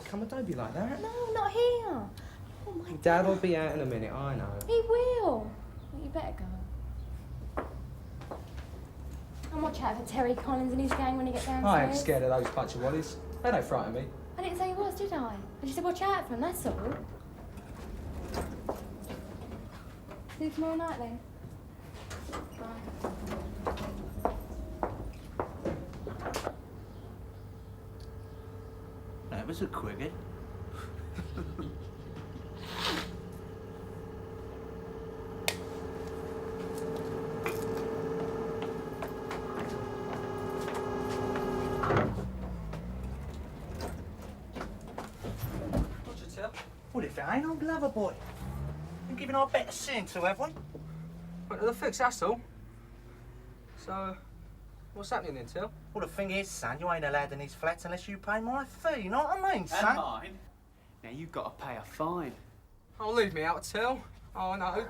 come on, don't be like that. No, not here. Oh, my Dad will be out in a minute, I know. He will. Well, you better go. And watch out for Terry Collins and his gang when he gets downstairs. I ain't scared of those bunch of wallies. They don't frighten me. I didn't say he was, did I? I just said watch out for him, that's all. See you tomorrow night, then. Bye. That was a quigget. What'd you tell? What if it ain't old lover boy? Been giving our better sin to, have we? Went to the fix, that's all. So, what's happening then, Till? Well, the thing is, son, you ain't allowed in these flats unless you pay my fee, you know what I mean, son? And mine. Now, you've got to pay a fine. Oh, leave me out, Till. Oh, no.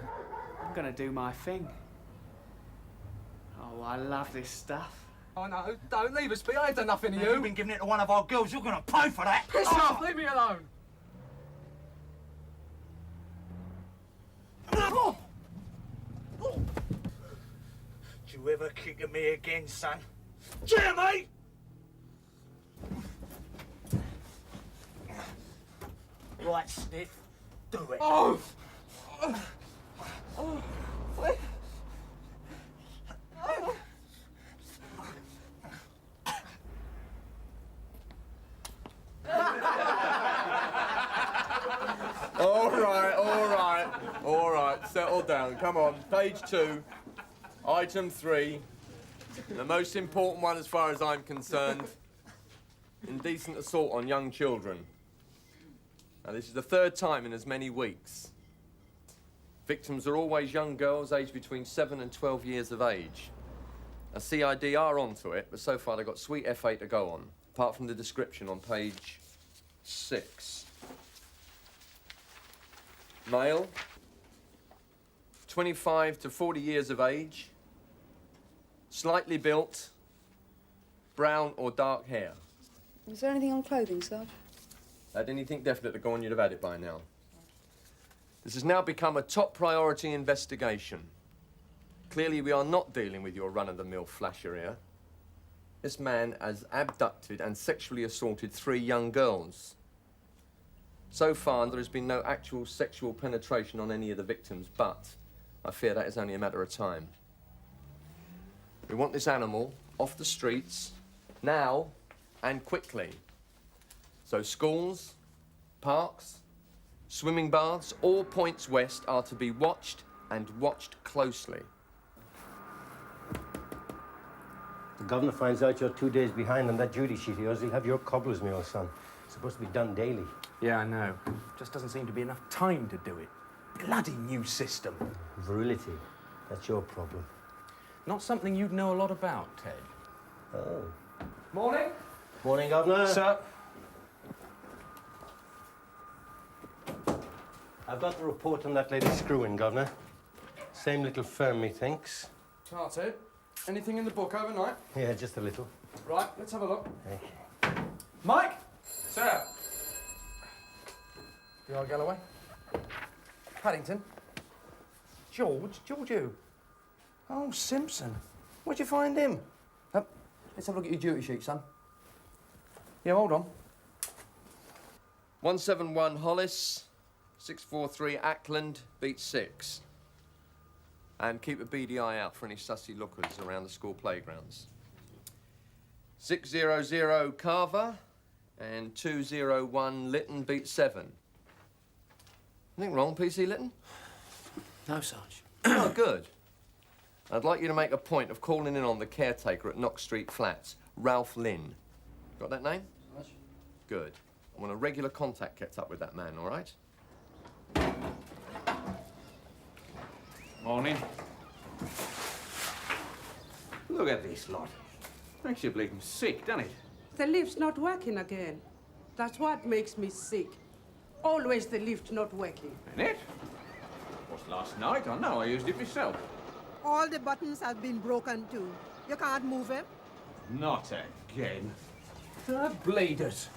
I'm going to do my thing. Oh, I love this stuff. Oh, no, don't leave us be. I ain't done nothing to you. You've been giving it to one of our girls. You're going to pay for that. Piss off! Leave me alone! Do you ever kick at me again, son? Jimmy! Right, Sniff. Do it. Oh! Oh! Wait. Oh. All right, settle down. Come on, page 2, item 3. The most important one as far as I'm concerned, indecent assault on young children. Now, this is the 3rd time in as many weeks. Victims are always young girls aged between 7 and 12 years of age. A CID are onto it, but so far they've got sweet F8 to go on, apart from the description on page 6. Male, 25 to 40 years of age, slightly built, brown or dark hair. Is there anything on clothing, Sarge? Had anything definite to go on, you'd have had it by now. This has now become a top priority investigation. Clearly, we are not dealing with your run-of-the-mill flasher here. This man has abducted and sexually assaulted 3 young girls. So far, there has been no actual sexual penetration on any of the victims, but I fear that is only a matter of time. We want this animal off the streets, now and quickly. So schools, parks, swimming baths, all points west are to be watched and watched closely. The governor finds out you're 2 days behind on that duty sheet of yours, he'll have your cobbler's meal, son. It's supposed to be done daily. Yeah, I know. Just doesn't seem to be enough time to do it. Bloody new system. Virility. That's your problem. Not something you'd know a lot about, Ted. Oh. Morning. Morning, Governor. Sir. I've got the report on that lady screwing, Governor. Same little firm, methinks. Oh, Ted. Anything in the book overnight? Yeah, just a little. Right, let's have a look. Okay. Mike! Sir! You all Galloway? Paddington? George? George who? Oh, Simpson. Where'd you find him? Let's have a look at your duty sheet, son. Yeah, hold on. 171 Hollis, 643 Ackland, beat 6. And keep a beady eye out for any sussy lookers around the school playgrounds. 600 Carver and 201 Lytton, beat 7. Anything wrong, PC Lytton? No, Sarge. Oh, good. I'd like you to make a point of calling in on the caretaker at Knox Street Flats, Ralph Lynn. Got that name? Sarge. Good. I want a regular contact kept up with that man, all right? Morning. Look at this lot. Makes you bleeding sick, doesn't it? The lift's not working again. That's what makes me sick. Always the lift not working. Ain't it? Was last night? I know, I used it myself. All the buttons have been broken too. You can't move them. Not again. The bleeders.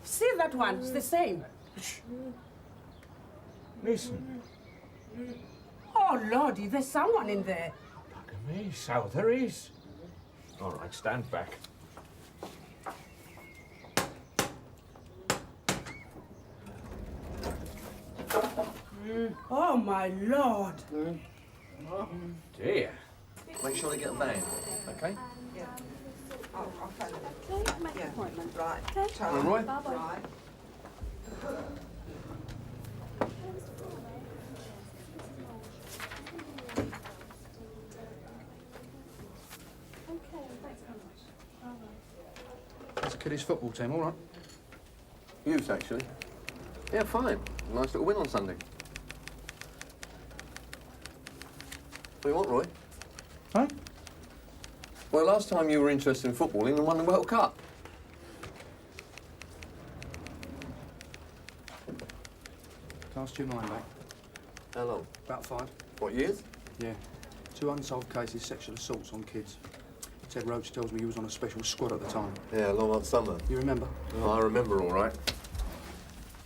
See that one? It's the same. Listen. Oh, Lordy, there's someone in there. Look at me, so there is. All right, stand back. Oh, my Lord. Dear. Make sure they get a van, okay? Make an appointment. Right. Well, Roy? Right. That's Kiddy's football team, all right? Youth, actually. Yeah, fine. Nice little win on Sunday. What do you want, Roy? Huh? Well, last time you were interested in footballing and won the World Cup. Cast your mind back. How long? About 5. What, years? Yeah. 2 unsolved cases, sexual assaults on kids. Ted Roach tells me you was on a special squad at the time. Yeah, long hot summer. You remember? Oh, I remember all right.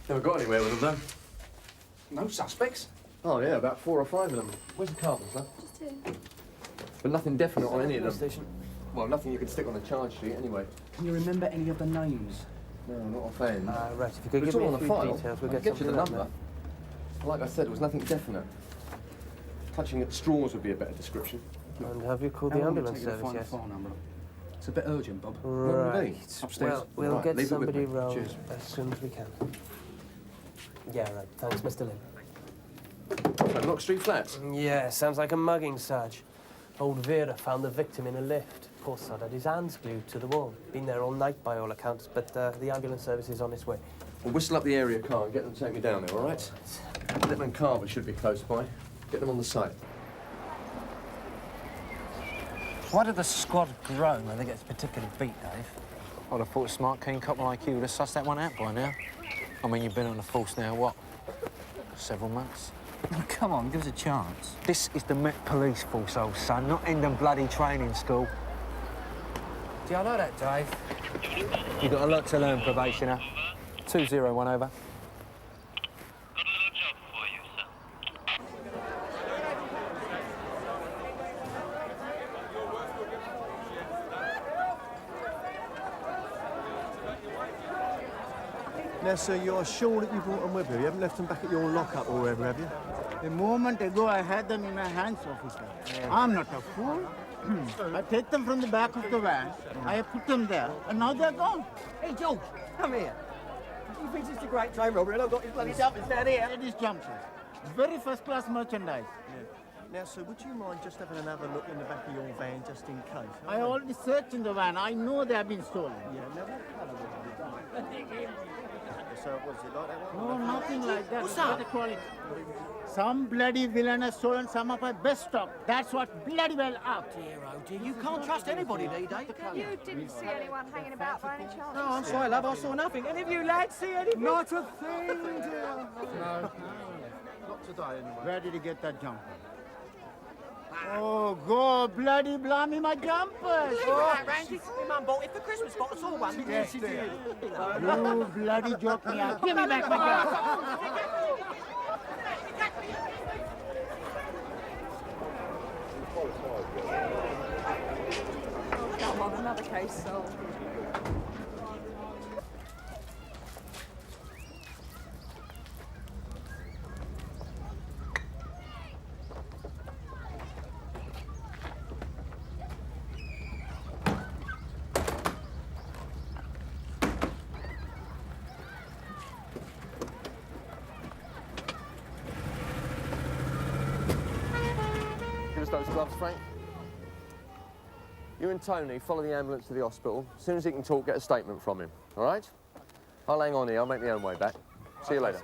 Never got anywhere with them, though. No suspects? Oh, yeah, about 4 or 5 of them. Where's the Carver, sir? Just 2. But nothing definite on any of them. Station. Well, nothing you could stick on a charge sheet, anyway. Can you remember any of the names? No, not offhand. Right, if you could It's give me all a on the few file. details, I we'll can get get you the something number. Like I said, there was nothing definite. Clutching at straws would be a better description. And have you called How the long will it ambulance take you to service find the yet? file number? It's a bit urgent, Bob. Where would it be? Right. Upstairs. Well, we'll Right, get leave it with somebody me. round Cheers. as soon as we can. Yeah, right. Thanks, Mr. Lynn. Knock Street Flats. Yeah, sounds like a mugging, Sarge. Old Vera found the victim in a lift. Poor sod had his hands glued to the wall. Been there all night by all accounts, but the ambulance service is on its way. We'll whistle up the area car and get them to take me down there, all right? Littman and Carver should be close by. Get them on the site. Why did the squad groan when they get particularly beat, Dave? I'd have thought a smart, keen couple like you would have sussed that one out by now. I mean, you've been on the force now, what, several months? Oh, come on, give us a chance. This is the Met Police force, old son, not Endon bloody training school. Do you know that, Dave? You've got a lot to learn, probationer. 201 over. Now, sir, you're sure that you brought them with you? You haven't left them back at your lockup or wherever, have you? A moment ago, I had them in my hands, officer. I'm not a fool. I take them from the back of the van, I put them there, and now they're gone. Hey, George, come here. You think it's a great train robbery and I've got his bloody jumpers down here? It is jumpers. Very first-class merchandise. Now, sir, would you mind just having another look in the back of your van just in case? I already searched in the van. I know they have been stolen. Yeah, now what colour was it? So, was it like that No, one? nothing like that. What's Better that? quality. Some bloody villain has stolen some of my best stock. That's what bloody well up. Dear, oh dear, you can't trust anybody, do you, Dave? You didn't see anyone hanging about by any chance? No, I'm sorry, love, I saw nothing. Any of you lads see anything? Not a thing, dear. No. Not today, anyway. Where did you get that jumper? Oh, go bloody blimey, my jumpers! Oh, Randy, my mum bought it for Christmas, got us all one. Yes, she did. You bloody joke me out. Give me back my jumper. Come on, another case solved. Give us those gloves, Frank. You and Tony follow the ambulance to the hospital. As soon as he can talk, get a statement from him, all right? I'll hang on here. I'll make my own way back. See you later.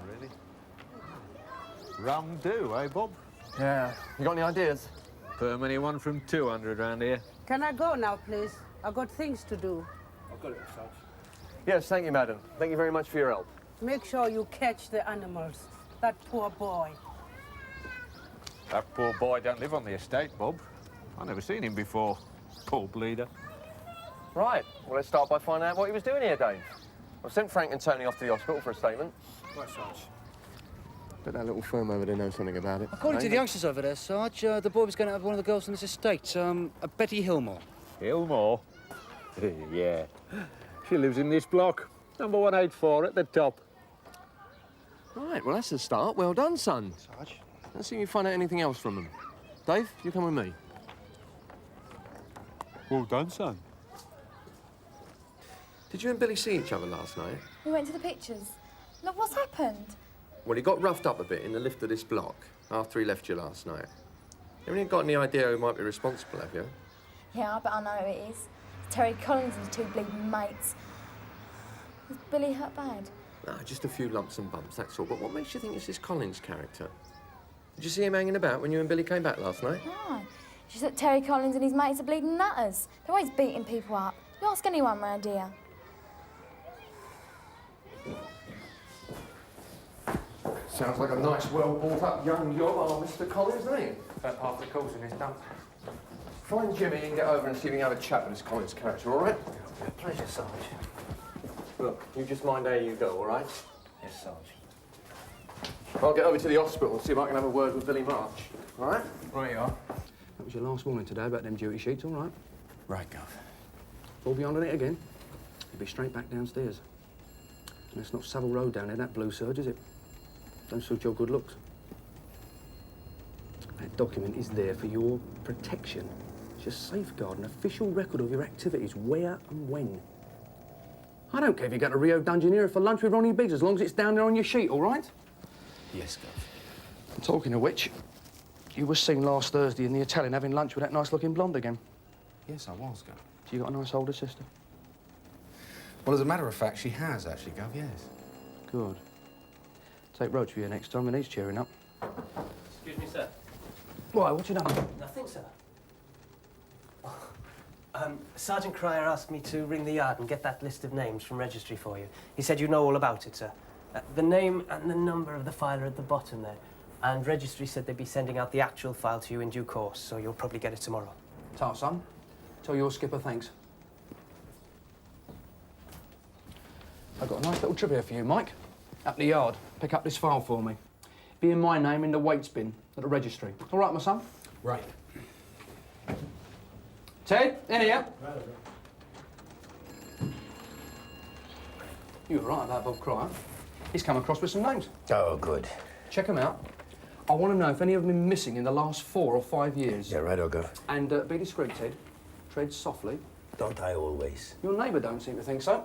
Really? Rum do, eh, Bob? Yeah. You got any ideas? Firm anyone from 200 round here? Can I go now, please? I've got things to do. I've got it, Sarge. Yes, thank you, madam. Thank you very much for your help. Make sure you catch the animals. That poor boy. That poor boy don't live on the estate, Bob. I've never seen him before. Poor bleeder. Right, well, let's start by finding out what he was doing here, Dave. I've sent Frank and Tony off to the hospital for a statement. Right, Sarge. Bet that little firm over there knows something about it. According to the youngsters over there, Sarge, the boy was going to have one of the girls on this estate, a Betty Hillmore. Hillmore? Yeah. She lives in this block. Number 184 at the top. Right, well, that's a start. Well done, son. Sarge. Let's see if you find out anything else from them. Dave, you come with me. Well done, son. Did you and Billy see each other last night? We went to the pictures. Look, what's happened? Well, he got roughed up a bit in the lift of this block after he left you last night. You haven't got any idea who might be responsible, have you? Yeah, I bet I know who it is. Terry Collins and his two bleeding mates. Is Billy hurt bad? No, just a few lumps and bumps, that's all. But what makes you think it's this Collins character? Did you see him hanging about when you and Billy came back last night? No. She said Terry Collins and his mates are bleeding nutters. They're always beating people up. You ask anyone round here. Sounds like a nice, well-brought-up young yob, our Mr. Collins, doesn't he? About half the calls in this dump. Find Jimmy and get over and see if we can have a chat with this Collins character, all right? Pleasure, Sarge. Look, you just mind how you go, all right? Yes, Sarge. I'll get over to the hospital and see if I can have a word with Billy March, all right? Right you are. That was your last warning today about them duty sheets, all right? Right, Gov. Fall behind on it again, you'll be straight back downstairs. And it's not Savile Road down there, that blue surge, is it? Don't suit your good looks. That document is there for your protection. It's just safeguard an official record of your activities, where and when. I don't care if you go to Rio de Janeiro for lunch with Ronnie Biggs, as long as it's down there on your sheet, all right? Yes, Gov. And talking of which, you were seen last Thursday in the Italian having lunch with that nice-looking blonde again. Yes, I was, Gov. So you got a nice older sister? Well, as a matter of fact, she has, actually, Gov, yes. Good. Take Roach for you next time when he's cheering up. Excuse me, sir. Why, what you done? Nothing, sir. Sergeant Cryer asked me to ring the yard and get that list of names from registry for you. He said you know all about it, sir. The name and the number of the file are at the bottom there. And registry said they'd be sending out the actual file to you in due course, so you'll probably get it tomorrow. Tart, son. Tell your skipper thanks. I've got a nice little trivia for you, Mike. Up the yard, pick up this file for me. Be in my name in the weights bin at the registry. All right, my son? Right. Ted, in here. You were right about Bob Cryer. He's come across with some names. Oh, good. Check them out. I want to know if any of them have been missing in the last 4 or 5 years. Yeah, right, Gov. And be discreet, Ted. Tread softly. Don't I always? Your neighbour don't seem to think so.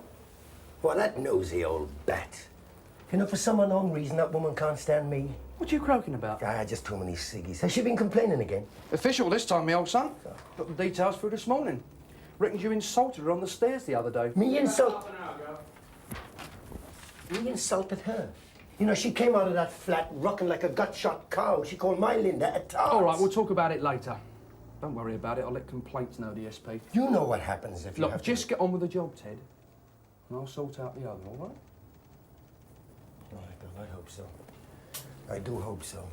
Well, that nosy old bat. You know, for some unknown reason, that woman can't stand me. What are you croaking about? Ah, just too many ciggies. Has she been complaining again? Official this time, me old son. Got the details through this morning. Reckons you insulted her on the stairs the other day. Me insult? Me insulted her? You know, she came out of that flat rocking like a gut-shot cow. She called my Linda a tart. All right, we'll talk about it later. Don't worry about it. I'll let complaints know the SP. You know what happens if you Look, have just get on with the job, Ted. And I'll sort out the other, all right? All right, Bill, I hope so. I do hope so.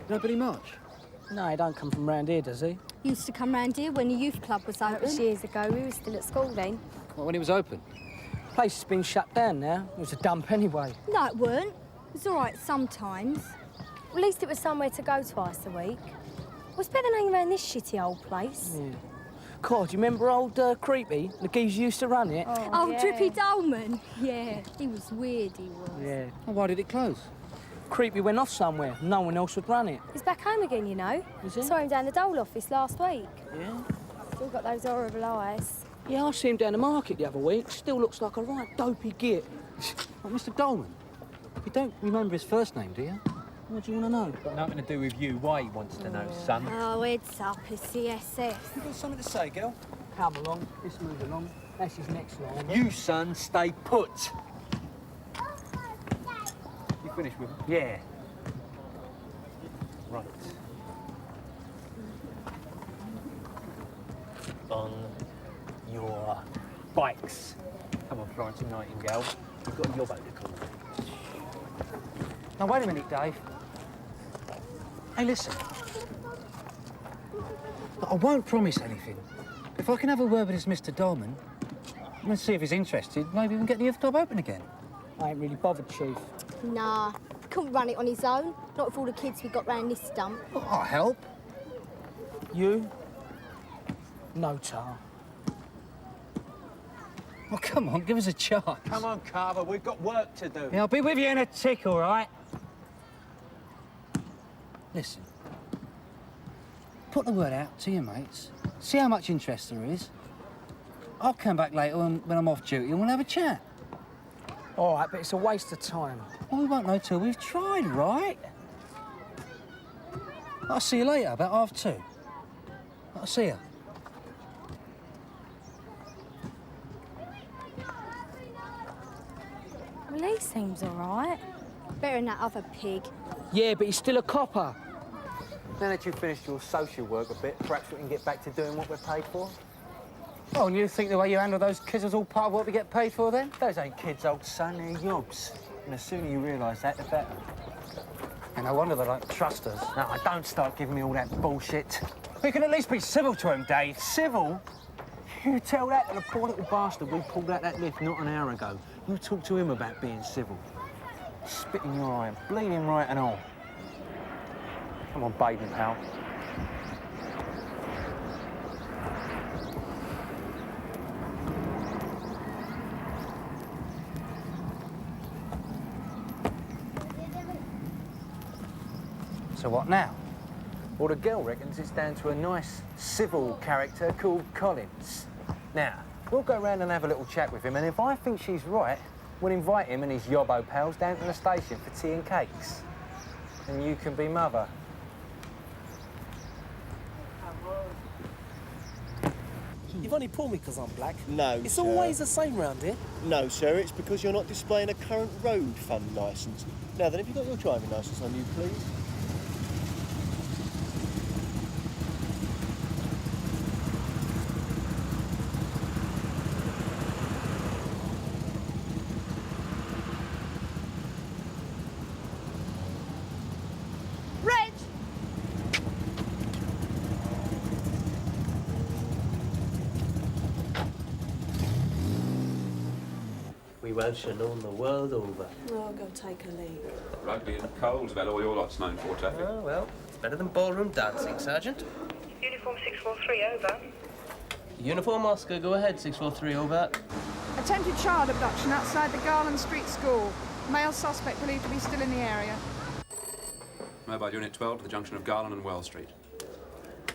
Nobody March? No, he don't come from round here, does he? Used to come round here when the youth club was open. That was years ago. We were still at school then. Well, when he was open? Place has been shut down now. It was a dump anyway. No, it weren't. It was all right sometimes. At least it was somewhere to go twice a week. What's better than hanging around this shitty old place? Yeah. God, you remember old Creepy? The geezer used to run it. Oh, yeah. Drippy Dolman. Yeah, he was weird, he was. Yeah. Well, why did it close? Creepy went off somewhere. No one else would run it. He's back home again, you know. Is he? Saw him down the dole office last week. Yeah? Still got those horrible eyes. Yeah, I see him down the market the other week. Still looks like a right dopey git. Well, Mr. Dolman, you don't remember his first name, do you? What do you want to know? Got nothing to do with you. Why he wants to know, son. Oh, it's up, it's CSS. You got something to say, girl? Come along. Let's move along. That's his next line. You, son, stay put. You finished with him? Yeah. Right. On your bikes. Come on, Florence and Nightingale. You've got your boat to call. Now, wait a minute, Dave. Hey, listen. Look, I won't promise anything. If I can have a word with this Mr. Dolman, and see if he's interested, maybe we can get the F-top open again. I ain't really bothered, Chief. Nah, couldn't run it on his own. Not with all the kids we got round this dump. Well, I'll help. You? No, Tar. Oh, come on, give us a chance. Come on, Carver, we've got work to do. Yeah, I'll be with you in a tick, all right? Listen. Put the word out to your mates. See how much interest there is. I'll come back later when I'm off duty and we'll have a chat. All right, but it's a waste of time. Well, we won't know till we've tried, right? I'll see you later, about 2:30. I'll see you. Well, he seems all right. Better than that other pig. Yeah, but he's still a copper. Now that you've finished your social work a bit, perhaps we can get back to doing what we're paid for? Oh, and you think the way you handle those kids is all part of what we get paid for, then? Those ain't kids, old son, they're yobs. And the sooner you realise that, the better. And no wonder they don't trust us. Now, don't start giving me all that bullshit. We can at least be civil to him, Dave. Civil? You tell that to the poor little bastard we pulled out that lift not an hour ago. You talk to him about being civil. Spit in your eye, bleeding right and all. Come on, bathing pal. So what now? Well, the girl reckons it's down to a nice civil character called Collins. Now, we'll go round and have a little chat with him, and if I think she's right, we'll invite him and his yobbo pals down to the station for tea and cakes. And you can be mother. You've only pulled me because I'm black. No, It's sir. always the same round here. No, sir, it's because you're not displaying a current road fund licence. Now then, have you got your driving licence on you, please? Reg! We Welsh are known the world over. I'll go take a leave. Rugby and coal's about all your lot's known for, Taffy. Oh, well, it's better than ballroom dancing, Sergeant. Uniform 643, over. Uniform Oscar, go ahead, 643, over. Attempted child abduction outside the Garland Street School. Male suspect believed to be still in the area. Mobile Unit 12 to the junction of Garland and Wells Street.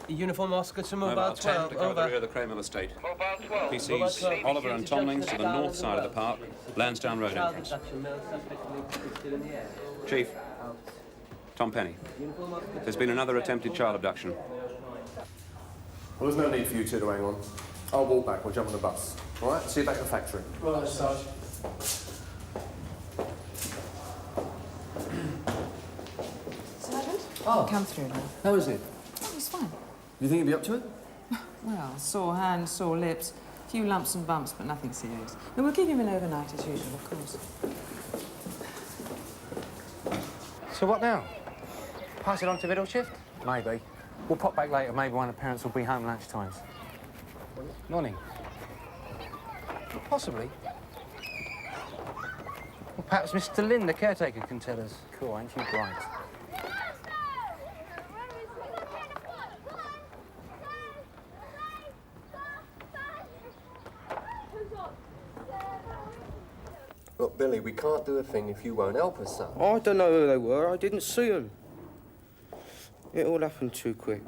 Uniform Oscar to Mobile 10 12, to cover the over. rear of the Cramer estate. Mobile 12. PCs Oliver and Tomlings to the north side of the park, Lansdowne Road Child Oh. entrance. abduction, male suspect believed to be still in the area. Chief, Tom Penny. There's been another attempted child abduction. Well, there's no need for you two to hang on. I'll walk back, we'll jump on the bus. All right, see you back at the factory. Right, Sarge. Sergeant? Oh. Come through now. How is it? It was fine. You think you'd be up to it? Well, sore hands, sore lips, a few lumps and bumps, but nothing serious. And we'll give him an overnight as usual, of course. So what now? Pass it on to middle shift? Maybe. We'll pop back later, maybe one of the parents will be home lunchtimes. Morning. Possibly. Well, perhaps Mr. Lynn, the caretaker, can tell us. Cool, ain't you bright? Look, Billy, we can't do a thing if you won't help us, son. I don't know who they were. I didn't see them. It all happened too quick.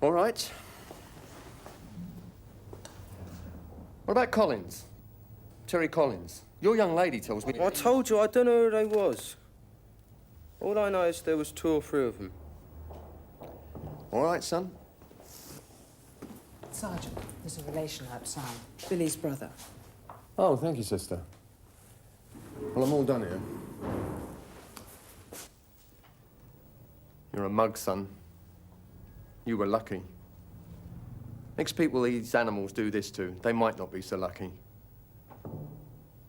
All right. What about Collins? Terry Collins. Your young lady tells me... I told you I don't know who they was. All I know is there was 2 or 3 of them. All right, son. Sergeant, there's a relation outside. Billy's brother. Oh, thank you, sister. Well, I'm all done here. You're a mug, son. You were lucky. Next people these animals do this to, they might not be so lucky.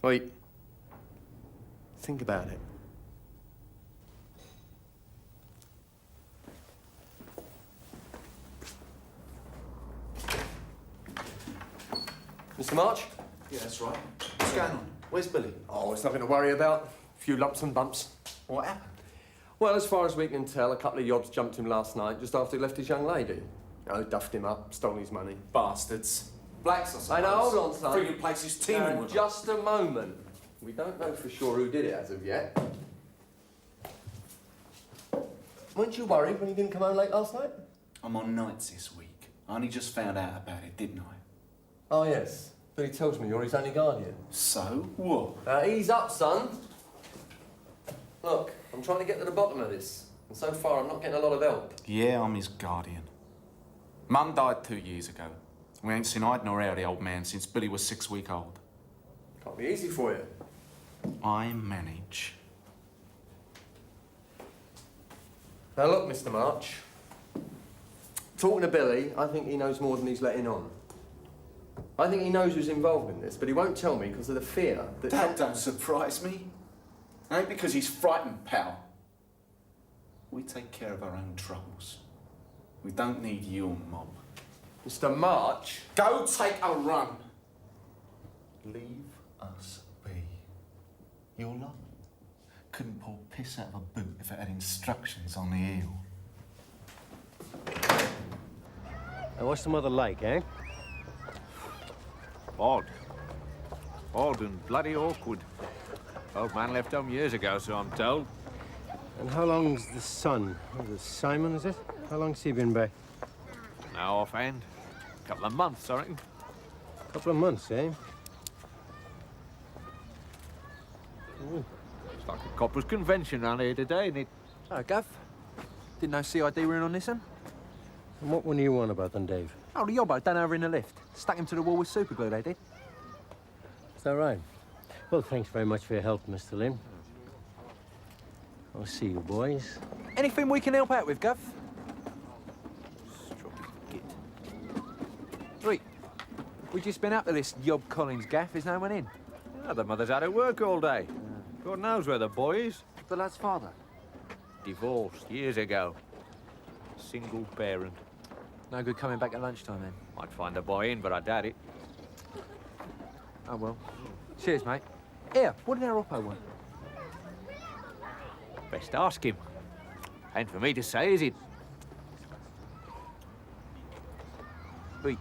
Wait. Think about it. Mr. March? Yeah, that's right. What's going on? Where's Billy? Oh, it's nothing to worry about. A few lumps and bumps. What happened? Well, as far as we can tell, a couple of yobs jumped him last night just after he left his young lady. Oh, duffed him up, stole his money. Bastards. Blacks, I suppose. I know, hold on, son. Friggin' place is teeming with them. Just a moment. We don't know for sure who did it as of yet. Weren't you worried when you didn't come home late last night? I'm on nights this week. I only just found out about it, didn't I? Oh, yes. But he tells me you're his only guardian. So? What? Ease up, son. Look, I'm trying to get to the bottom of this. And so far, I'm not getting a lot of help. Yeah, I'm his guardian. Mum died 2 years ago. We ain't seen eye nor hair of the old man since Billy was 6 weeks old. Can't be easy for you. I manage. Now, look, Mr. March. Talking to Billy, I think he knows more than he's letting on. I think he knows who's involved in this, but he won't tell me because of the fear that... That don't surprise me. Ain't because he's frightened, pal. We take care of our own troubles. We don't need your mob. Mr. March? Go take a run. Leave us be. Your lot couldn't pour piss out of a boot if it had instructions on the heel. Now, what's the mother like, eh? Odd. Odd and bloody awkward. Old man left home years ago, so I'm told. And how long's the son? Is it Simon, is it? How long's he been back? Now offhand. Couple of months, I reckon. Couple of months, eh? Ooh. It's like a coppers' convention around here today, isn't it? Oh, Gav. Didn't know CID were in on this one. And what one are you on about then, Dave? Oh, the yobbo down over in the lift. Stuck him to the wall with super glue, they did. Is that right? Well, thanks very much for your help, Mr. Lynn. I'll see you, boys. Anything we can help out with, Gav? Right. We just been up to this Yob Collins gaff. There's no one in. Oh, the mother's out at work all day. God knows where the boy is. The lad's father? Divorced years ago. Single parent. No good coming back at lunchtime, then? Might find the boy in, but I doubt it. Oh, well. Cheers, mate. Here, what did our Oppo want? Best ask him. Ain't for me to say, is it? Wait.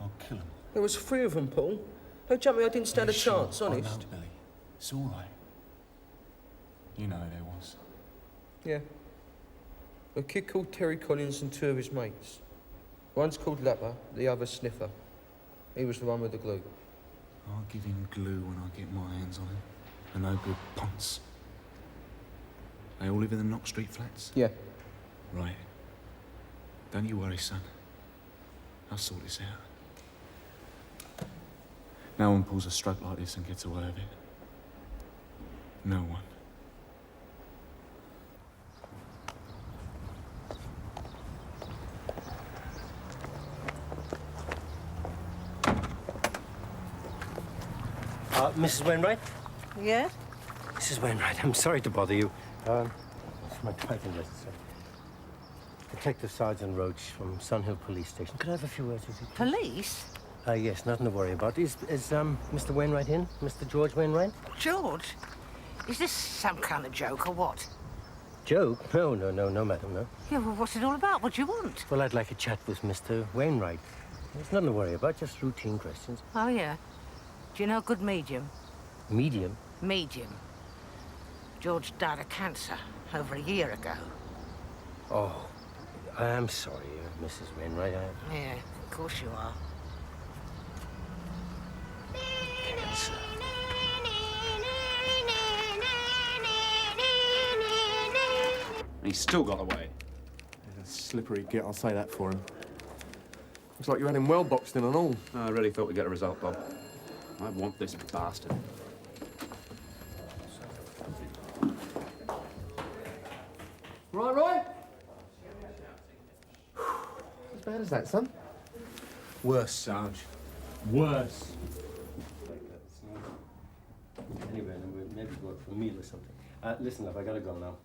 I'll kill him. There was 3 of them, Paul. Don't jump me, I didn't stand a chance, honest. I know, Billy. It's all right. You know who there was. Yeah. A kid called Terry Collins and 2 of his mates. One's called Lapper, the other Sniffer. He was the one with the glue. I'll give him glue when I get my hands on him. A no good ponce. They all live in the Knock Street flats? Yeah. Right. Don't you worry, son. I'll sort this out. No one pulls a stroke like this and gets away with it. No one. Mrs. Wainwright? Yes? Mrs. Wainwright, I'm sorry to bother you. It's my driving list, sir. Detective Sergeant Roach from Sunhill Police Station. Could I have a few words with you, please? Police? Yes, nothing to worry about. Is Mr. Wainwright in? Mr. George Wainwright? George? Is this some kind of joke or what? Joke? No, madam, no. Yeah, well, what's it all about? What do you want? Well, I'd like a chat with Mr. Wainwright. There's nothing to worry about, just routine questions. Oh, yeah. Do you know a good medium? Medium? Medium. George died of cancer over a year ago. Oh, I am sorry, Mrs. Wainwright. Yeah, of course you are. Cancer. He's still got away. He's a slippery git, I'll say that for him. Looks like you had him well boxed in and all. I really thought we'd get a result, Bob. I want this bastard. Right, Roy? was that, son? Worse, Sarge. Worse. Anyway, then we'll maybe go out for a meal or something. Listen, love, I gotta go now.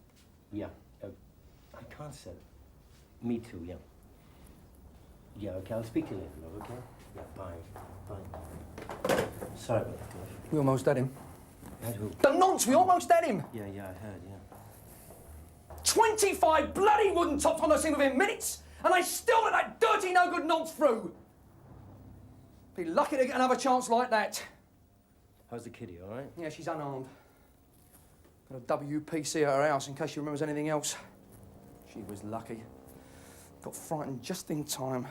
Yeah. I can't say. Me too, yeah. Yeah, okay, I'll speak to you later, love, okay? Yeah, bye. Bye. Sorry about that, love. We almost had him. Had who? The nonce, we almost had him! Yeah, I heard, yeah. 25 bloody wooden tops on the scene within minutes, and I still let that dirty, no-good nonce through! Be lucky to get another chance like that. How's the kiddie, all right? Yeah, she's unarmed. Got a WPC at her house in case she remembers anything else. She was lucky. Got frightened just in time.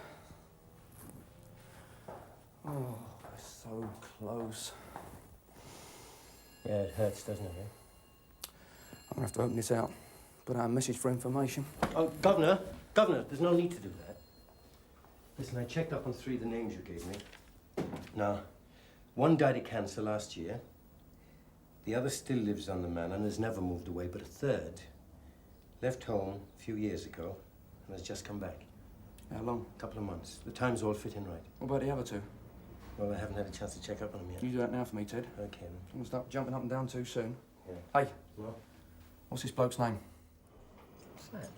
Oh, so close. Yeah, it hurts, doesn't it, eh? I'm gonna have to open this out. Put out a message for information. Oh, Governor, there's no need to do that. Listen, I checked up on 3 of the names you gave me. Now, 1 died of cancer last year. The other still lives on the manor and has never moved away, but a 3rd left home a few years ago and has just come back. How long? A couple of months. The times all fit in right. What about the other 2? Well, I haven't had a chance to check up on them yet. You do that now for me, Ted. Okay, then. Don't start jumping up and down too soon. Yeah. Hey. What? What's this bloke's name? What's that?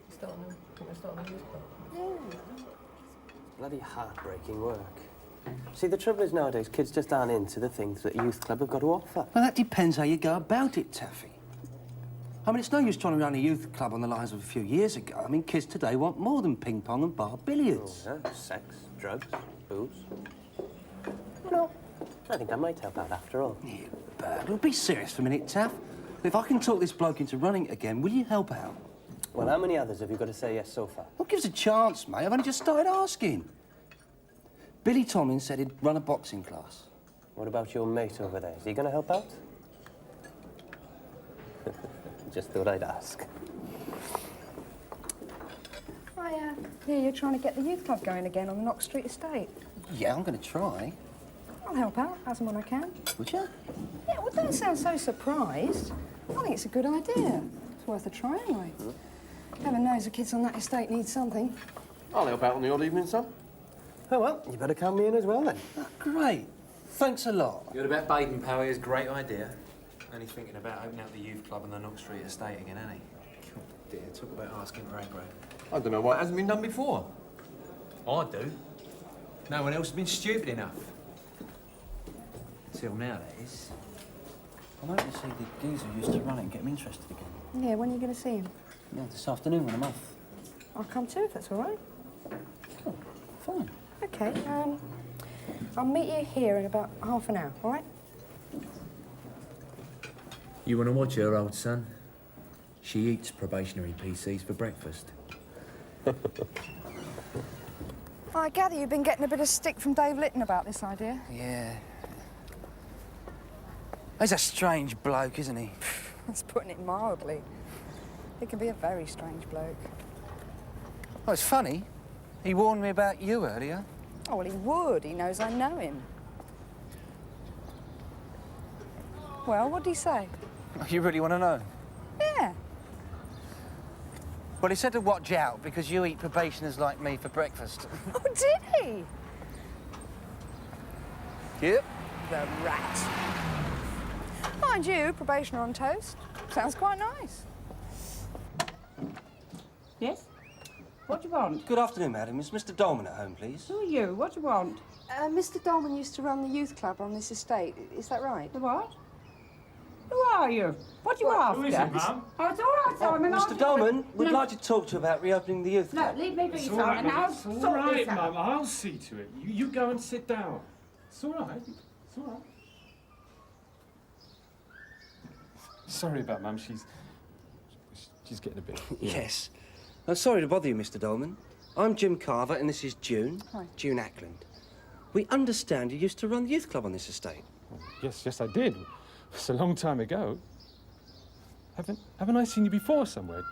He's starting a youth club. Bloody heartbreaking work. See, the trouble is nowadays, kids just aren't into the things that a youth club have got to offer. Well, that depends how you go about it, Taffy. I mean, it's no use trying to run a youth club on the lines of a few years ago. I mean, kids today want more than ping pong and bar billiards. Oh, yeah. Sex, drugs, booze. No, I think I might help out after all. You bird. Well, be serious for a minute, Taff. If I can talk this bloke into running it again, will you help out? Well, how many others have you got to say yes so far? Well, give us a chance, mate. I've only just started asking. Billy Tomlin said he'd run a boxing class. What about your mate over there? Is he going to help out? Just thought I'd ask. I hear you're trying to get the youth club going again on the Knox Street estate. Yeah, I'm going to try. I'll help out as and when I can. Would you? Yeah, well, don't sound so surprised. I think it's a good idea. It's worth a try anyway. Heaven knows the kids on that estate need something. I'll help out on the odd evening, son. Oh, well, you better count me in as well, then. Oh, great. Thanks a lot. You heard about Baden Power, his great idea. Only thinking about opening up the youth club on the Knox Street estate again, ain't he? God dear, talk about asking for aggro. I don't know why it hasn't been done before. I do. No one else has been stupid enough. Till now, that is. I'm hoping to see the geezer who used to run it and get him interested again. Yeah, when are you going to see him? Yeah, this afternoon when I'm off. I'll come too, if that's all right. Cool. Fine. OK, I'll meet you here in about half an hour, all right? You want to watch her, old son? She eats probationary PCs for breakfast. I gather you've been getting a bit of stick from Dave Litton about this idea. Yeah. He's a strange bloke, isn't he? That's putting it mildly. He can be a very strange bloke. Oh, it's funny. He warned me about you earlier. Oh, well, he would. He knows I know him. Well, what'd he say? You really want to know? Yeah. Well, he said to watch out because you eat probationers like me for breakfast. Oh, did he? Yep. The rat. Mind you, probationer on toast. Sounds quite nice. Yes? What do you want? Good afternoon, madam. Is Mr. Dolman at home, please? Who are you? What do you want? Mr. Dolman used to run the youth club on this estate. Is that right? The what? Who are you? What do you after? Who is it, ma'am? Oh, it's all right, Simon. Mr. Dolman, we'd like to talk to you about reopening the youth club. No, leave me be, It's all Simon. right, Mum. I'll It's all sort right, this out. Mum. I'll see to it. You go and sit down. It's all right. It's all right. Sorry about Mum. She's getting a bit. Yes. Sorry to bother you, Mr. Dolman. I'm Jim Carver, and this is June. Hi. June Ackland. We understand you used to run the youth club on this estate. Yes, I did. It's a long time ago. Haven't I seen you before somewhere?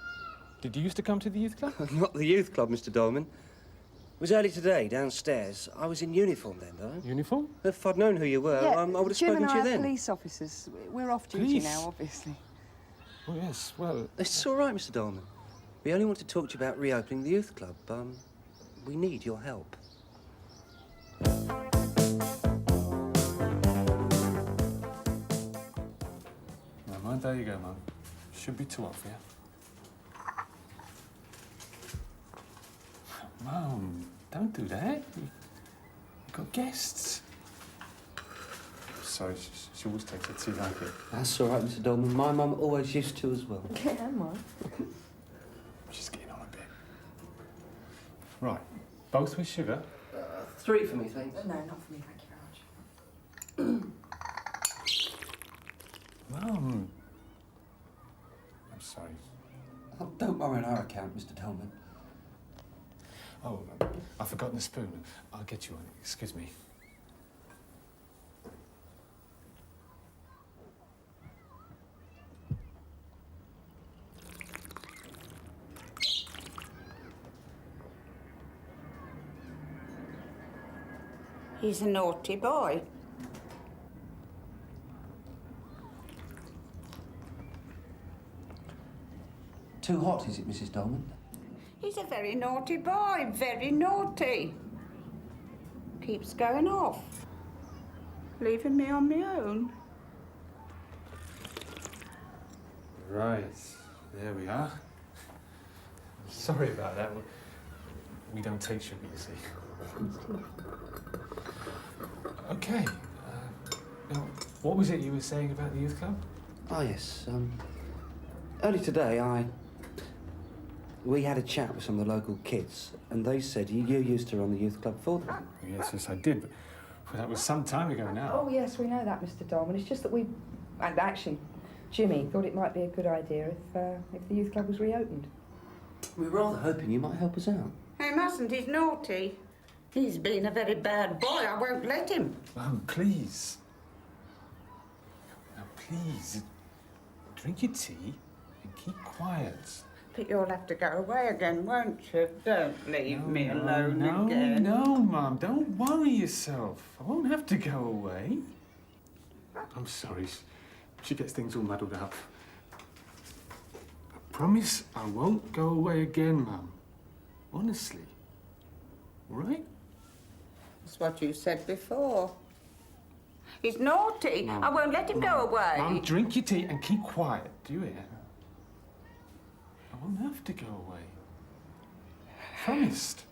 Did you used to come to the youth club? Not the youth club, Mr. Dolman. It was early today, downstairs. I was in uniform then, though. Uniform? If I'd known who you were, I would have spoken to you Jim and I are then. police officers. We're off duty Police? now, obviously. Oh, yes, well... It's all right, Mr. Dolman. We only want to talk to you about reopening the youth club. We need your help. Never mind, there you go, Mum. Should be two off, yeah? Mum, don't do that. You've got guests. Sorry, she always takes her tea like it. That's all right, Mr. Dolman. My mum always used to as well. Yeah, Mum. She's getting on a bit. Right, both with sugar? 3 for me, thanks. No, not for me, thank you very much. Mum. I'm sorry. Oh, don't worry on our account, Mr. Dolman. Oh, I've forgotten the spoon. I'll get you one. Excuse me. He's a naughty boy. Too hot, is it, Mrs. Dolman? He's a very naughty boy, very naughty. Keeps going off, leaving me on my own. Right, there we are. Sorry about that. We don't take sugar, you see. Okay. Now, what was it you were saying about the youth club? Oh, yes. Early today, we had a chat with some of the local kids, and they said you used to run the youth club for them. Yes, I did, but that was some time ago now. Oh, yes, we know that, Mr. Dolman. It's just that we... And actually, Jimmy thought it might be a good idea if the youth club was reopened. We were rather hoping you might help us out. He mustn't, he's naughty. He's been a very bad boy, I won't let him. Mum, please. Now, please, drink your tea and keep quiet. But you'll have to go away again, won't you? Don't leave me alone again. No, Mum, don't worry yourself. I won't have to go away. I'm sorry. She gets things all muddled up. I promise I won't go away again, Mum. Honestly. All right? That's what you said before. He's naughty. Mum, I won't let him go away. Mum, drink your tea and keep quiet. Do you hear? I won't have to go away. Promised.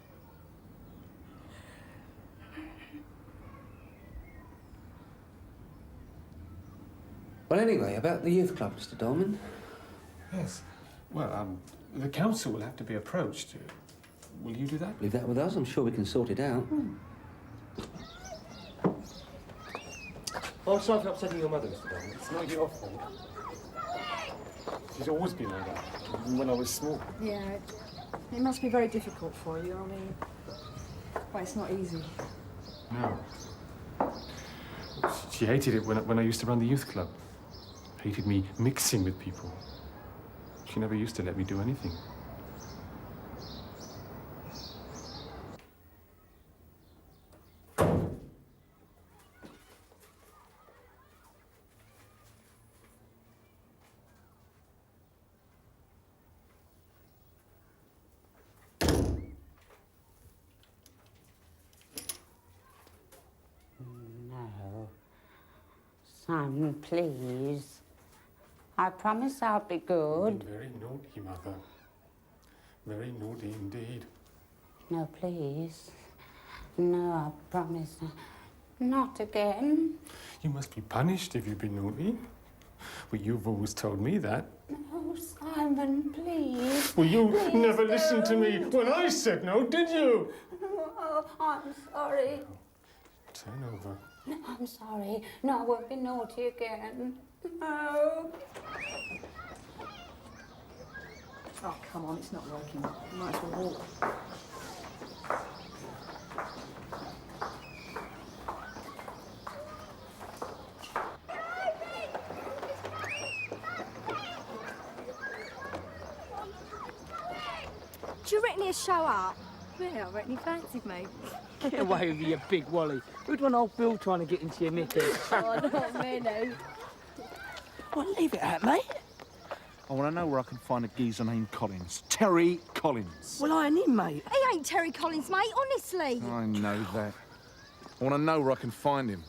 Well, anyway, about the youth club, Mr. Dolman. Yes. Well, the council will have to be approached. Will you do that? Leave that with us. I'm sure we can sort it out. Oh, I'm sorry for upsetting your mother, Mr. Dolman. It's not your fault. She's always been like that, even when I was small. Yeah, it must be very difficult for you. I mean, well, it's not easy. No. She hated it when I used to run the youth club. Hated me mixing with people. She never used to let me do anything. No. Son, please. I promise I'll be good. You've been very naughty, Mother. Very naughty indeed. No, please. No, I promise. Not again. You must be punished if you've been naughty. Well, you've always told me that. No, Simon, please. Well, you Please never listened to me don't. when I said no, did you? Oh, I'm sorry. Turn over. No, I'm sorry. No, I won't be naughty again. No. Oh, come on, it's not working. You might as well walk. Do you reckon he'll show up? Yeah, I reckon he fancied me. Get away with you, big Wally. Who'd want old Bill trying to get into your knickers? Oh, not many. Well, leave it at, mate. I want to know where I can find a geezer named Collins. Terry Collins. Well, I ain't him, mate. He ain't Terry Collins, mate, honestly. I know that. I want to know where I can find him.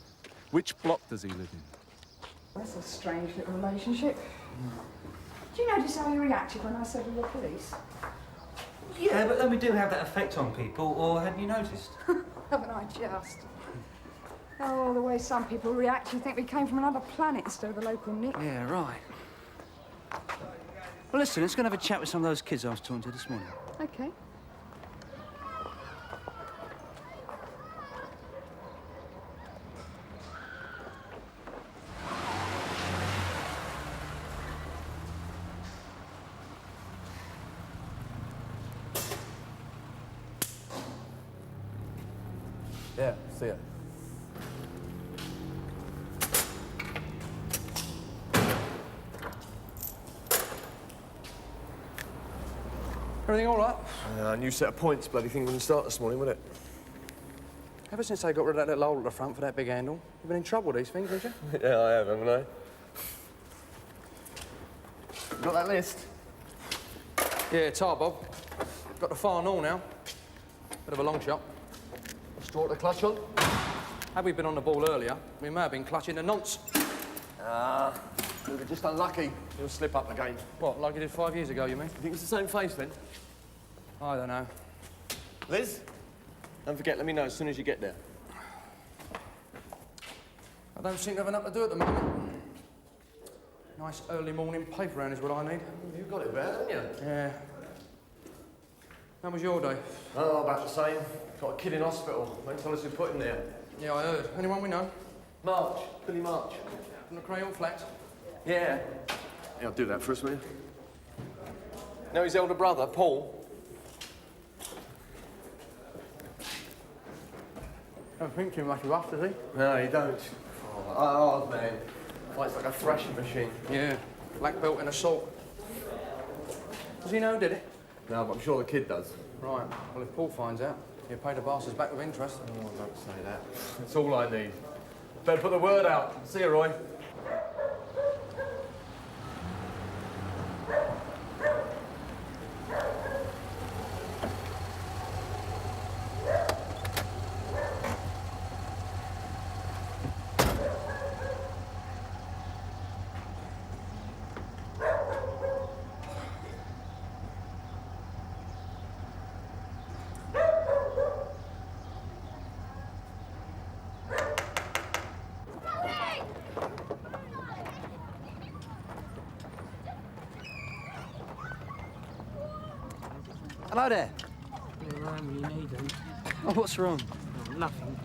Which block does he live in? That's a strange little relationship. Do you notice how he reacted when I said we were police? Yeah, but then we do have that effect on people, or hadn't you noticed? Haven't I just? Oh, the way some people react, you think we came from another planet instead of a local Nick. Yeah, right. Well, listen, let's go and have a chat with some of those kids I was talking to this morning. Okay. Yeah, see ya. Everything all right? New set of points. Bloody thing wouldn't start this morning, would it? Ever since they got rid of that little hole at the front for that big handle, you've been in trouble with these things, haven't you? Yeah, I have, haven't I? Got that list? Yeah, tar, Bob. Got the far north now. Bit of a long shot. Straw at the clutch on? Had we been on the ball earlier, we may have been clutching the nonce. We were just unlucky. He'll slip up again. What, like he did 5 years ago, you mean? You think it's the same face, then? I don't know. Liz? Don't forget, let me know as soon as you get there. I don't seem to have enough to do at the moment. Nice early morning paper round is what I need. You got it bad, haven't you? Yeah. How was your day? Oh, about the same. Got a kid in hospital. Won't tell us who put him there. Yeah, I heard. Anyone we know? March. Billy March. From the Crayon Flats? Yeah. Yeah, I'll do that for us, will you? Know his elder brother, Paul? Don't think too much of us, does he? No, you don't. Oh, man. Fights like a thrashing machine. Yeah. Black belt in assault. Does he know who did it? No, but I'm sure the kid does. Right. Well, if Paul finds out, he'll pay the bastards back with interest. Oh, don't say that. That's all I need. Better put the word out. See you, Roy. Hello there. You're around when you need him. Oh, what's wrong? Nothing.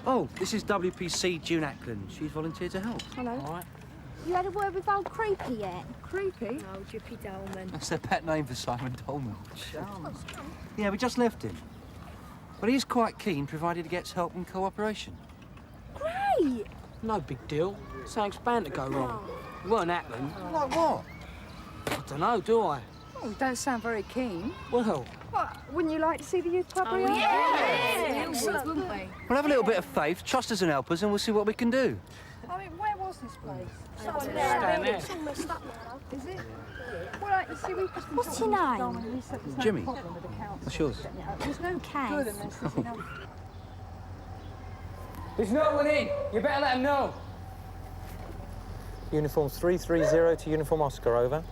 Oh, this is WPC June Ackland. She's volunteered to help. Hello. All right. You had a word with old Creepy yet? Creepy? Oh, Drippy Dolman. That's their pet name for Simon Dolman. Yeah, we just left him. But he's quite keen, provided he gets help and cooperation. Great! No big deal. Something's bound to go wrong. It weren't Ackland. Like what? I don't know, do I? Oh, you don't sound very keen. Well, What, wouldn't you like to see the youth club Oh, reopen? yeah. Wouldn't we? We'll have a little bit of faith, trust us and help us, and we'll see what we can do. I mean, where was this place? down there. It's all messed up now. Is it? Well, you see, we just been What's talking your to name? Dom and he said there's no Jimmy. problem with the council. What's yours? There's no Kaz. good unless there's enough. There's no one in. You better let him know. Uniform 330 to Uniform Oscar, over.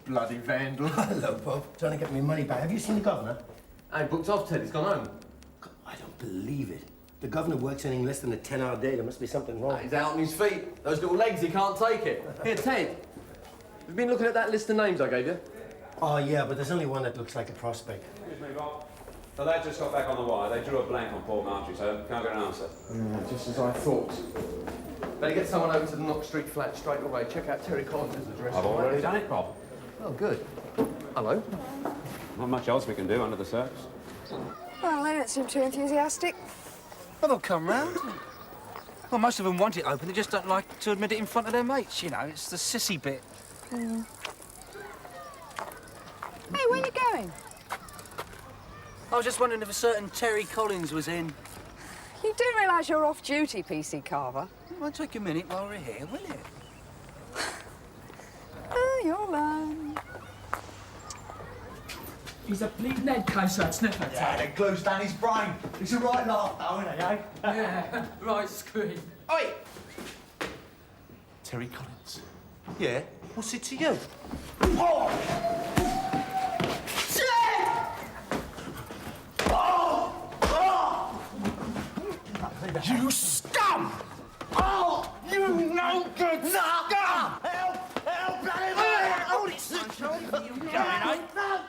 Bloody vandal. Hello, Bob. Trying to get me money back. Have you seen the governor? I booked off, Ted. He's gone home. I don't believe it. The governor works anything less than a 10-hour day. There must be something wrong. He's out on his feet. Those little legs, he can't take it. Here, Ted. You've been looking at that list of names I gave you? Oh, yeah, but there's only one that looks like a prospect. Excuse me, Bob. The lad just got back on the wire. They drew a blank on Paul Marchie, so can't get an answer. Just as I thought. Better get someone over to the Knox Street flat straight away. Check out Terry Collins' address. I've already done it, Bob. Oh, good. Hello. Not much else we can do under the surface. Well, they don't seem too enthusiastic. Well, they'll come round. Well, most of them want it open. They just don't like to admit it in front of their mates, you know. It's the sissy bit. Mm. Hey, where are you going? I was just wondering if a certain Terry Collins was in. You do realise you're off duty, PC Carver? It won't take a minute while we're here, will it? Oh, you'll learn. He's a bleeding head case, that sniffer. Yeah, the glue's down his brain. He's a right laugh, though, isn't he, eh? Yeah, right screen. Oi! Terry Collins. Yeah? What's it to you? Oh! Shit! Oh! Oh! You scum! Oh! You no good scum! Help! Help! Bloody hell! Hold it! No,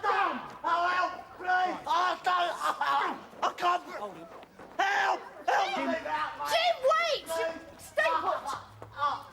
don't! Oh, help! Please! Oh, don't! I can't... Help! Help me! Jim, wait! Stay put! Stop!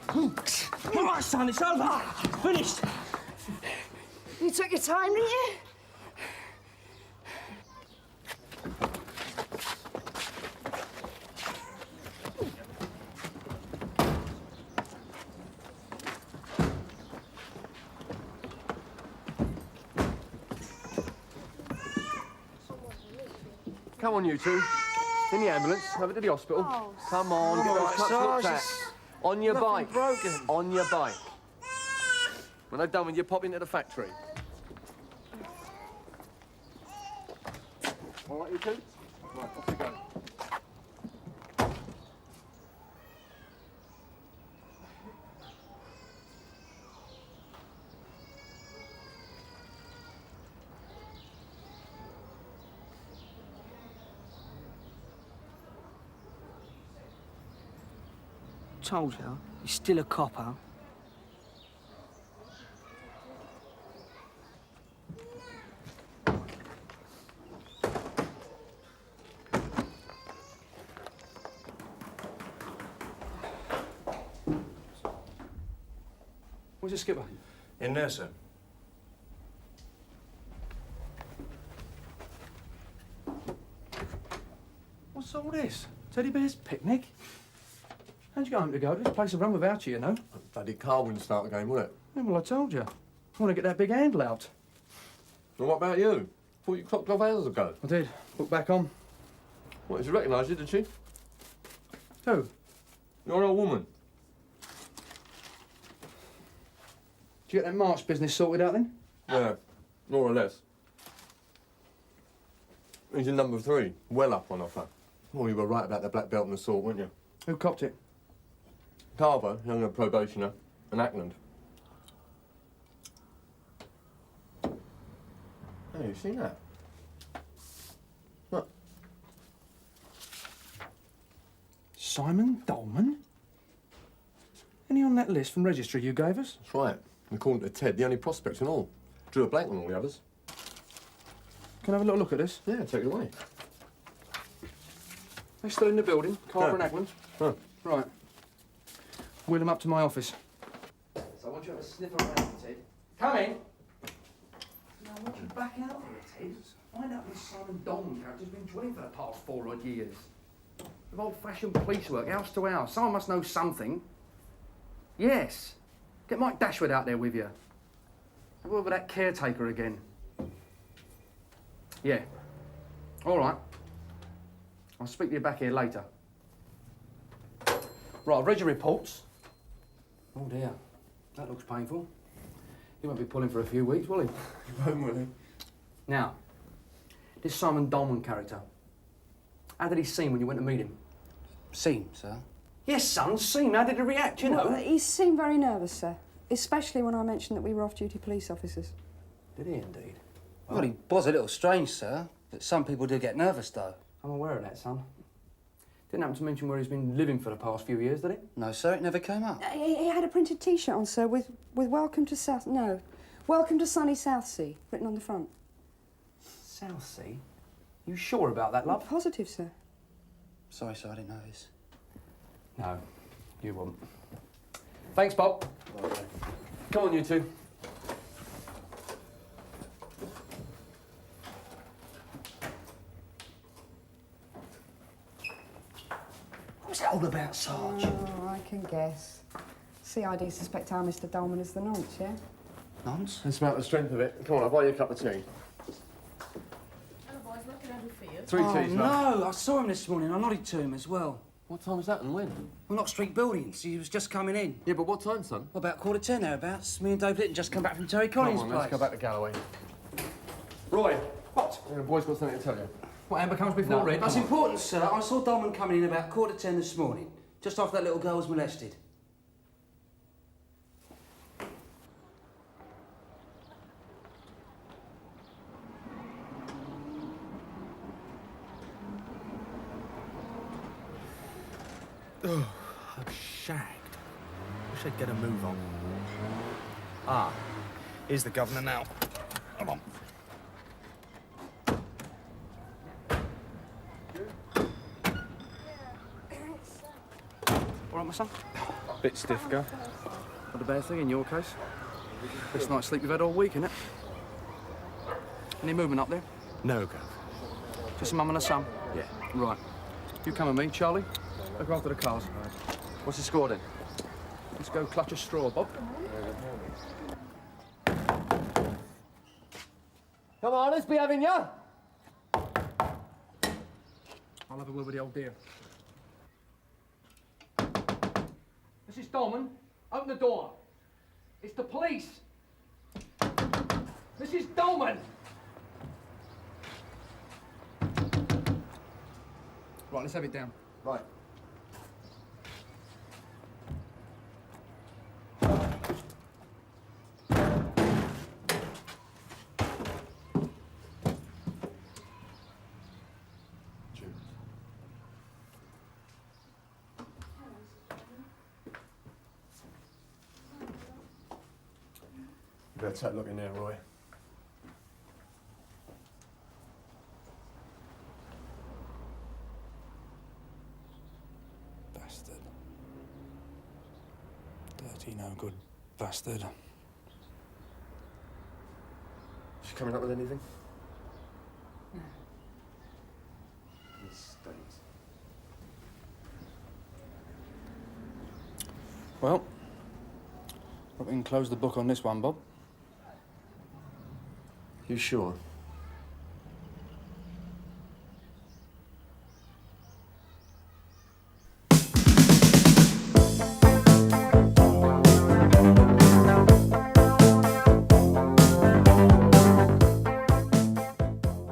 Police! All right, son, it's over. Finished. You took your time, didn't you? Come on, you two. In the ambulance, over to the hospital. Oh, Come on, get those cuts looked at. On your bike. broken. On your bike. When they're done with you, pop into the factory. All right, you two? Right, off you go. Told you, he's still a copper. Where's the skipper? In there, sir. What's all this? Teddy bear's picnic? How'd you get home to go? This place will run without you, you know. Bloody car wouldn't start the game, would it? Yeah, well, I told you. I want to get that big handle out. Well, what about you? Thought you clocked off hours ago. I did. Look back on. What, she recognised you, did she? Who? Your old woman. Did you get that March business sorted out then? Yeah, more or less. He's in number 3, well up on offer. Well, you were right about the black belt and the sword, weren't you? Who copped it? Carver, younger probationer, and Ackland. Hey, you seen that? Look. Simon Dolman? Any on that list from registry you gave us? That's right. According to Ted, the only prospect and all. Drew a blank on all the others. Can I have a little look at this? Yeah, take it away. They're still in the building, Carver and Yeah. Ackland. Huh. Right. Wheel them up to my office. So I want you to have a sniff around, Ted. Come in. No, I want you back out there, Ted. Find out this Simon Dolman character's been drilling for the past 4 odd years. Of old-fashioned police work, house to house. Someone must know something. Yes. Get Mike Dashwood out there with you. Have a word with that caretaker again. Yeah. All right. I'll speak to you back here later. Right, I've read your reports. Oh dear, that looks painful. He won't be pulling for a few weeks, will he? He won't, will he? Now, this Simon Dolman character. How did he seem when you went to meet him? Seem, sir. Yes, son, seem. How did he react, you know? Well, he seemed very nervous, sir. Especially when I mentioned that we were off-duty police officers. Did he indeed? Well, he was a little strange, sir. But some people do get nervous, though. I'm aware of that, son. Didn't happen to mention where he's been living for the past few years, did he? No, sir, it never came up. He had a printed T-shirt on, sir, with "Welcome to South." No, "Welcome to sunny Southsea" written on the front. Southsea? You sure about that, love? Positive, sir. Sorry, sir, I didn't know this. No, you won't. Thanks, Bob. Come on, you two. What's that all about, Sarge? Oh, I can guess. CID suspect our Mr. Dolman is the nonce, yeah? Nonce? That's about the strength of it. Come on, I'll buy you a cup of tea. Hello, boys. What can I do for you? 3 teas, love. No, I saw him this morning. I nodded to him as well. What time was that and when? Well, not Street Buildings. He was just coming in. Yeah, but what time, son? Well, about 10:15 thereabouts. Me and Dave Litton just come back from Terry Collins' Come on, place. let's go back to Galloway. Roy. What? The boy's got something to tell you. What, Amber comes before Red? That's important, sir. I saw Dolman coming in about 10:15 this morning, just after that little girl was molested. Oh, I'm shagged. Wish I'd get a move on. Ah, here's the governor now. Come on. All right, my son? Bit stiff, Gov. Not a bad thing in your case. Best night's sleep you've had all week, innit? Any movement up there? No, Gov. Just a mum and a son? Yeah. Right. You come with me, Charlie. Look after the cars. What's the score then? Let's go clutch a straw, Bob. Come on, let's be having ya. I'll have a word with the old dear. Mrs. Dolman, open the door. It's the police. Mrs. Dolman! Right, let's have it down. Right. You better take a look in there, Roy. Bastard. Dirty, no good bastard. She coming up with anything? No. Mistakes. Well, we can close the book on this one, Bob. You sure?